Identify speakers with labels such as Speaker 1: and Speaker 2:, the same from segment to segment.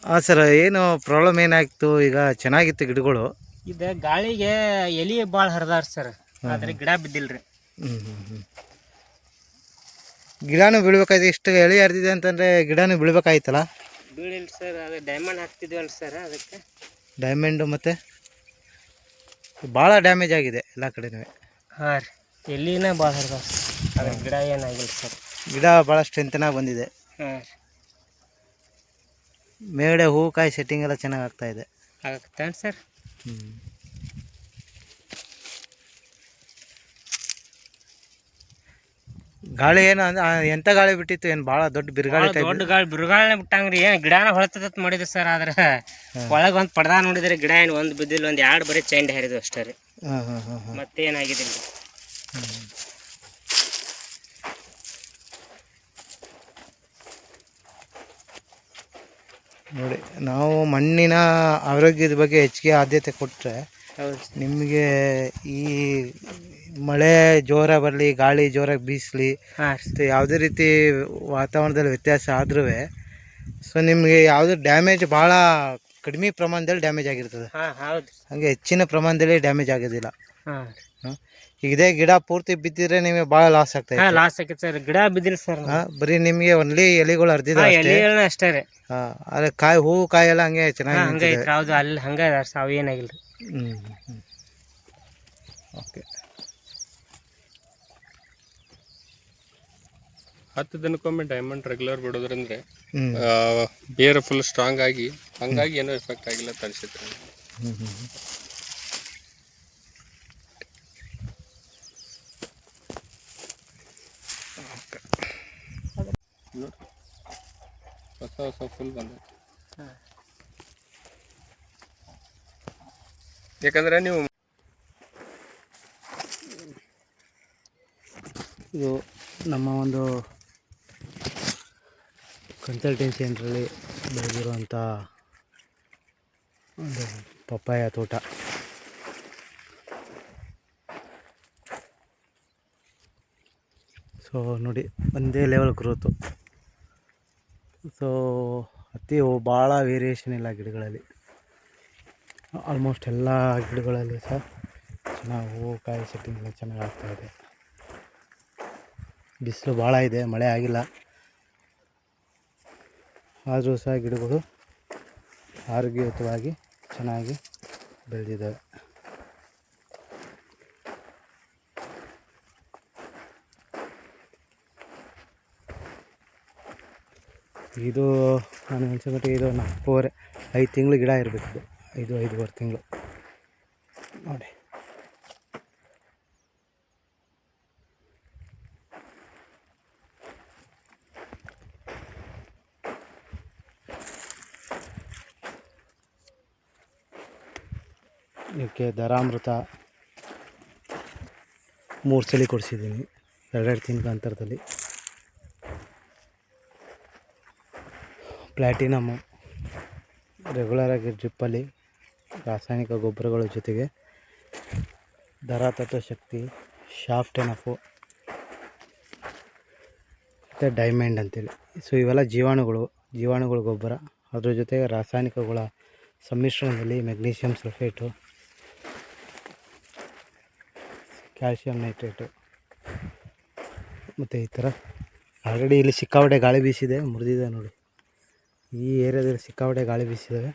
Speaker 1: ಹಾಂ ಸರ್, ಏನು ಪ್ರಾಬ್ಲಮ್ ಏನಾಯಿತು? ಈಗ ಚೆನ್ನಾಗಿತ್ತು ಗಿಡಗಳು.
Speaker 2: ಇದು ಗಾಳಿಗೆ ಎಲಿ ಭಾಳ ಹರಿದಾರ ಸರ್, ಆದ್ರೆ ಗಿಡ ಬಿದ್ದಿಲ್ರಿ.
Speaker 1: ಗಿಡನೂ ಬೀಳ್ಬೇಕಾಯ್ತು. ಇಷ್ಟು ಎಳೆ ಹರಿದಿದೆ ಅಂತಂದರೆ ಗಿಡನೂ ಬೀಳ್ಬೇಕಾಯ್ತಲ್ಲ?
Speaker 2: ಬೀಳಿಲ್ಲ ಸರ್, ಅದು ಡೈಮಂಡ್ ಹಾಕ್ತಿದ್ವಲ್ಲ ಸರ್, ಅದಕ್ಕೆ.
Speaker 1: ಡೈಮಂಡು ಮತ್ತು ಭಾಳ ಡ್ಯಾಮೇಜ್ ಆಗಿದೆ ಎಲ್ಲ ಕಡೆನೂ.
Speaker 2: ಹಾಂ ರೀ, ಎಲ್ಲಿನ ಭಾಳ ಹರಿದಾವ, ಅದ್ರ ಗಿಡ ಏನಾಗಿಲ್ಲ ಸರ್.
Speaker 1: ಗಿಡ ಭಾಳ ಸ್ಟ್ರೆಂತನಾಗಿ ಬಂದಿದೆ.
Speaker 2: ಹಾಂ ರೀ,
Speaker 1: ಮೇಲ್ಗಡೆ ಹೂವು ಕಾಯಿ ಸೆಟ್ಟಿಂಗ್ ಎಲ್ಲ ಚೆನ್ನಾಗಿ ಆಗ್ತಾಯಿದೆ.
Speaker 2: ಆಗ್ತಾನೆ ಸರ್.
Speaker 1: ಗಾಳಿ ಏನು ಎಂಥ ಗಾಳಿ ಬಿಟ್ಟಿತ್ತು? ಏನು ಭಾಳ ದೊಡ್ಡ ಬಿರುಗಾಳಿ ಟೈಪ್?
Speaker 2: ದೊಡ್ಡ ಗಾಳಿ ಬಿರುಗಾಳಿನ ಬಿಟ್ಟಂಗ್ರಿ. ಏನು ಗಿಡನ ಹೊಳತತ್ ಮಾಡಿದೆ ಸರ್, ಆದ್ರೆ ಒಳಗೆ ಒಂದು ಪಡ್ದ ನೋಡಿದ್ರೆ ಗಿಡ ಏನು ಒಂದು ಬಿದ್ದಿಲ್ಲ, ಒಂದು ಎರಡು ಬರೀ ಚೈಂಡ್ ಹರಿದು ಅಷ್ಟೇ ರೀ. ಮತ್ತೇನಾಗಿದ್ದಿಲ್ಲ.
Speaker 1: ನೋಡಿ, ನಾವು ಮಣ್ಣಿನ ಆರೋಗ್ಯದ ಬಗ್ಗೆ ಹೆಚ್ಚಿಗೆ ಆದ್ಯತೆ ಕೊಟ್ಟರೆ ನಿಮಗೆ ಈ ಮಳೆ ಜೋರ ಬರಲಿ, ಗಾಳಿ ಜೋರಾಗಿ ಬೀಸಲಿ, ಯಾವುದೇ ರೀತಿ ವಾತಾವರಣದಲ್ಲಿ ವ್ಯತ್ಯಾಸ ಆದ್ರೂ ಸೊ ನಿಮಗೆ ಯಾವುದೇ ಡ್ಯಾಮೇಜ್ ಭಾಳ ಕಡಿಮೆ ಪ್ರಮಾಣದಲ್ಲಿ ಡ್ಯಾಮೇಜ್ ಆಗಿರ್ತದೆ. ಹಾಗೆ ಹೆಚ್ಚಿನ ಪ್ರಮಾಣದಲ್ಲಿ ಡ್ಯಾಮೇಜ್ ಆಗೋದಿಲ್ಲ. ಈಗ ಇದೇ ಗಿಡ ಪೂರ್ತಿ ಬಿದ್ದಿದ್ರೆ ನಿಮಗೆ ಭಾಳ ಲಾಸ್ ಆಗ್ತದೆ.
Speaker 2: ಲಾಸ್ ಆಗೈತೆ ಸರ್, ಗಿಡ ಬಿದ್ದಿಲ್ಲ ಸರ್.
Speaker 1: ಬರೀ ನಿಮಗೆ ಒನ್ಲಿ ಎಲೆಗಳು ಹರಿದಿದೆ
Speaker 2: ಅಷ್ಟೇ ರೀ.
Speaker 1: ಅದೇ ಕಾಯಿ, ಹೂವು ಕಾಯಿ ಎಲ್ಲ ಹಂಗೆ ಚೆನ್ನಾಗಿ
Speaker 2: ಹಂಗೆ ಹೌದು, ಅಲ್ಲಿ ಹಂಗೆ ಅವು ಏನಾಗಿಲ್ಲ ರೀ.
Speaker 1: ಓಕೆ.
Speaker 3: 10 ದಿನಕ್ಕೊಮ್ಮೆ ಡೈಮಂಡ್ ರೆಗ್ಯುಲರ್ ಬಿಡೋದ್ರಿಂದ ಬೇರೆ ಫುಲ್ ಸ್ಟ್ರಾಂಗ್ ಆಗಿ, ಹಂಗಾಗಿ ಏನೋ ಎಫೆಕ್ಟ್ ಆಗಿಲ್ಲ ಅಂತ ಅನ್ಸುತ್ತೆ. ಹೊಸ ಫುಲ್ ಬಂದೈತೆ. ಯಾಕಂದ್ರೆ ನೀವು
Speaker 1: ಇದು ನಮ್ಮ ಒಂದು ಕನ್ಸಲ್ಟೆನ್ಸಿ ಸೆಂಟ್ರಲ್ಲಿ ಬೆಳೆದಿರುವಂಥ ಒಂದು ಪಪ್ಪಾಯ ತೋಟ. ಸೊ ನೋಡಿ, ಒಂದೇ ಲೆವೆಲ್ ಗ್ರೋತು. ಸೊ ಅತಿ ಭಾಳ ವೇರಿಯೇಷನ್ ಇಲ್ಲ ಗಿಡಗಳಲ್ಲಿ. ಆಲ್ಮೋಸ್ಟ್ ಎಲ್ಲ ಗಿಡಗಳಲ್ಲಿ ಸಹ ಚೆನ್ನಾಗಿ ಹೂವು ಕಾಯಿ ಸೆಟ್ಟಿಂಗ್ ಎಲ್ಲ ಚೆನ್ನಾಗಿ ಆಗ್ತಾಯಿದೆ. ಬಿಸಿಲು ಭಾಳ ಇದೆ, ಮಳೆ ಆಗಿಲ್ಲ, ಆದರೂ ಸಹ ಗಿಡಗಳು ಆರೋಗ್ಯಯುತವಾಗಿ ಚೆನ್ನಾಗಿ ಬೆಳೆದಿದ್ದಾವೆ. ಇದು ನಾನು ಅನಿಸೋ ಮಟ್ಟಿಗೆ ಇದು 4-5 ತಿಂಗಳು ಗಿಡ ಇರಬೇಕಿದು. 5-5.5 ತಿಂಗಳು ನೋಡಿ. ಇದಕ್ಕೆ ದರಾಮೃತ 3 ಸಲ ಕೊಡಿಸಿದ್ದೀನಿ, 2 ತಿಂಗಳ ಅಂತರದಲ್ಲಿ. ಪ್ಲ್ಯಾಟಿನಮ್ಮು ರೆಗ್ಯುಲರಾಗಿ ಡ್ರಿಪ್ಪಲ್ಲಿ, ರಾಸಾಯನಿಕ ಗೊಬ್ಬರಗಳ ಜೊತೆಗೆ ಧರಾತತ್ವ ಶಕ್ತಿ, ಶಾಫ್ಟ್ ಎನಫು ಮತ್ತು ಡೈಮಂಡ್ ಅಂತೇಳಿ. ಸೊ ಇವೆಲ್ಲ ಜೀವಾಣುಗಳು ಗೊಬ್ಬರ. ಅದ್ರ ಜೊತೆಗೆ ರಾಸಾಯನಿಕಗಳ ಸಮ್ಮಿಶ್ರಣದಲ್ಲಿ ಮೆಗ್ನೀಷಿಯಮ್ ಸಲ್ಫೇಟು, ಕ್ಯಾಲ್ಶಿಯಂ ನೈಟ್ರೇಟು ಮತ್ತು ಈ ಥರ. ಆಲ್ರೆಡಿ ಇಲ್ಲಿ ಸಿಕ್ಕಾಪಟ್ಟೆ ಗಾಳಿ ಬೀಸಿದೆ, ಮುರಿದಿದೆ ನೋಡಿ. ಈ ಏರಿಯಾದಲ್ಲಿ ಸಿಕ್ಕಾಪಟ್ಟೆ ಗಾಳಿ ಬೀಸಿದ್ದಾವೆ,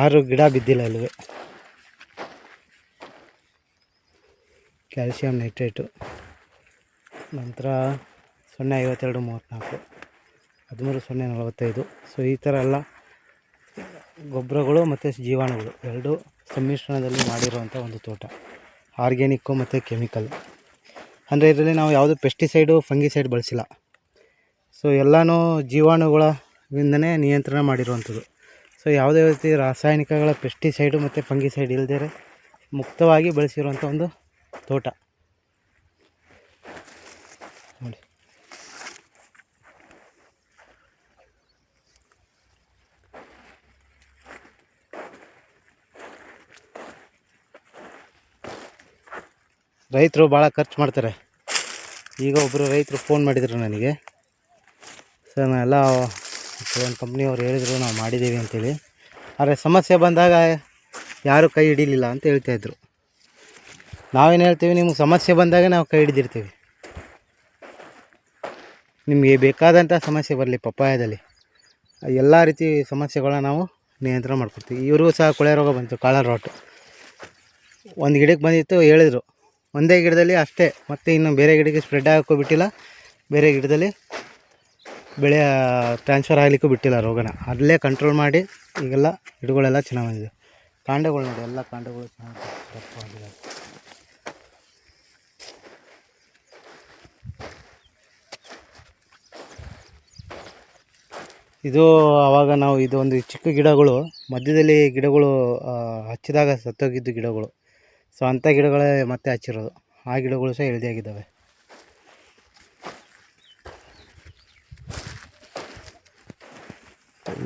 Speaker 1: 6 ಗಿಡ ಬಿದ್ದಿಲ್ಲ ಇಲ್ಲಿವೆ. ಕ್ಯಾಲ್ಶಿಯಂ ನೈಟ್ರೇಟು, ನಂತರ 0.52-34, 13-0-45. ಸೊ ಈ ಥರ ಎಲ್ಲ ಗೊಬ್ಬರಗಳು ಮತ್ತು ಜೀವಾಣುಗಳು ಎರಡೂ ಸಮ್ಮಿಶ್ರಣದಲ್ಲಿ ಮಾಡಿರುವಂಥ ಒಂದು ತೋಟ. ಆರ್ಗ್ಯಾನಿಕ್ಕು ಮತ್ತು ಕೆಮಿಕಲ್. ಅಂದರೆ ಇದರಲ್ಲಿ ನಾವು ಯಾವುದು ಪೆಸ್ಟಿಸೈಡು, ಫಂಗಿಸೈಡ್ ಬಳಸಿಲ್ಲ. ಸೊ ಎಲ್ಲನೂ ಜೀವಾಣುಗಳಿಂದನೇ ನಿಯಂತ್ರಣ ಮಾಡಿರುವಂಥದ್ದು. ಸೊ ಯಾವುದೇ ರೀತಿ ರಾಸಾಯನಿಕಗಳ ಪೆಸ್ಟಿಸೈಡು ಮತ್ತು ಫಂಗಿಸೈಡ್ ಇಲ್ಲದೇ ಮುಕ್ತವಾಗಿ ಬೆಳೆಸಿರುವಂಥ ಒಂದು ತೋಟ ನೋಡಿ. ರೈತರು ಭಾಳ ಖರ್ಚು ಮಾಡ್ತಾರೆ. ಈಗ ಒಬ್ಬರು ರೈತರು ಫೋನ್ ಮಾಡಿದರು ನನಗೆ, ಸರ್ ನಾನೆಲ್ಲ ಒಂದು ಕಂಪ್ನಿಯವ್ರು ಹೇಳಿದರು ನಾವು ಮಾಡಿದ್ದೀವಿ ಅಂತೇಳಿ. ಆದರೆ ಸಮಸ್ಯೆ ಬಂದಾಗ ಯಾರೂ ಕೈ ಹಿಡಿಲಿಲ್ಲ ಅಂತ ಹೇಳ್ತಾಯಿದ್ರು. ನಾವೇನು ಹೇಳ್ತೀವಿ, ನಿಮ್ಗೆ ಸಮಸ್ಯೆ ಬಂದಾಗ ನಾವು ಕೈ ಹಿಡಿದಿರ್ತೀವಿ. ನಿಮಗೆ ಬೇಕಾದಂಥ ಸಮಸ್ಯೆ ಬರಲಿ ಪಪ್ಪಾಯದಲ್ಲಿ ಎಲ್ಲ ರೀತಿ ಸಮಸ್ಯೆಗಳನ್ನ ನಾವು ನಿಯಂತ್ರಣ ಮಾಡ್ಕೊಡ್ತೀವಿ. ಇವ್ರಿಗೂ ಸಹ ಕೊಳೆ ರೋಗ ಬಂತು, ಕಾಳರ್ ರಾಟ್. ಒಂದು ಗಿಡಕ್ಕೆ ಬಂದಿತ್ತು, ಹೇಳಿದರು ಒಂದೇ ಗಿಡದಲ್ಲಿ ಅಷ್ಟೇ, ಮತ್ತು ಇನ್ನು ಬೇರೆ ಗಿಡಕ್ಕೆ ಸ್ಪ್ರೆಡ್ ಆಗೋಕ್ಕೂ ಬಿಟ್ಟಿಲ್ಲ, ಬೇರೆ ಗಿಡದಲ್ಲಿ ಬೆಳೆ ಟ್ರಾನ್ಸ್ಫರ್ ಆಗಲಿಕ್ಕೂ ಬಿಟ್ಟಿಲ್ಲ ರೋಗನ. ಅಲ್ಲೇ ಕಂಟ್ರೋಲ್ ಮಾಡಿ ಈಗೆಲ್ಲ ಗಿಡಗಳೆಲ್ಲ ಚೆನ್ನಾಗಿ ಬಂದಿದೆ. ಕಾಂಡಗಳು ನೋಡಿ, ಎಲ್ಲ ಕಾಂಡಗಳು ಚೆನ್ನಾಗಿ ದಪ್ಪವಾಗಿದೆ. ಇದು ಆವಾಗ ನಾವು ಇದೊಂದು ಚಿಕ್ಕ ಗಿಡಗಳು ಮಧ್ಯದಲ್ಲಿ ಗಿಡಗಳು ಹಚ್ಚಿದಾಗ ಸತ್ತೋಗಿದ್ದು ಗಿಡಗಳು. ಸೊ ಅಂಥ ಗಿಡಗಳೇ ಮತ್ತೆ ಹಚ್ಚಿರೋದು. ಆ ಗಿಡಗಳು ಸಹ ಹೆಲ್ದಿಯಾಗಿದ್ದಾವೆ.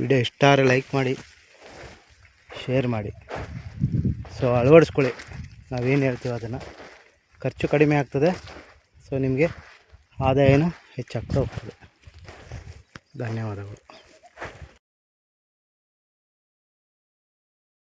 Speaker 1: ವಿಡಿಯೋ ಇಷ್ಟ ಆದರೆ ಲೈಕ್ ಮಾಡಿ, ಶೇರ್ ಮಾಡಿ. ಸೊ ಅಳವಡಿಸ್ಕೊಳ್ಳಿ ನಾವೇನು ಹೇಳ್ತೀವಿ ಅದನ್ನು. ಖರ್ಚು ಕಡಿಮೆ ಆಗ್ತದೆ, ಸೊ ನಿಮಗೆ ಆದಾಯನೂ ಹೆಚ್ಚಾಗ್ತಾ ಹೋಗ್ತದೆ. ಧನ್ಯವಾದಗಳು.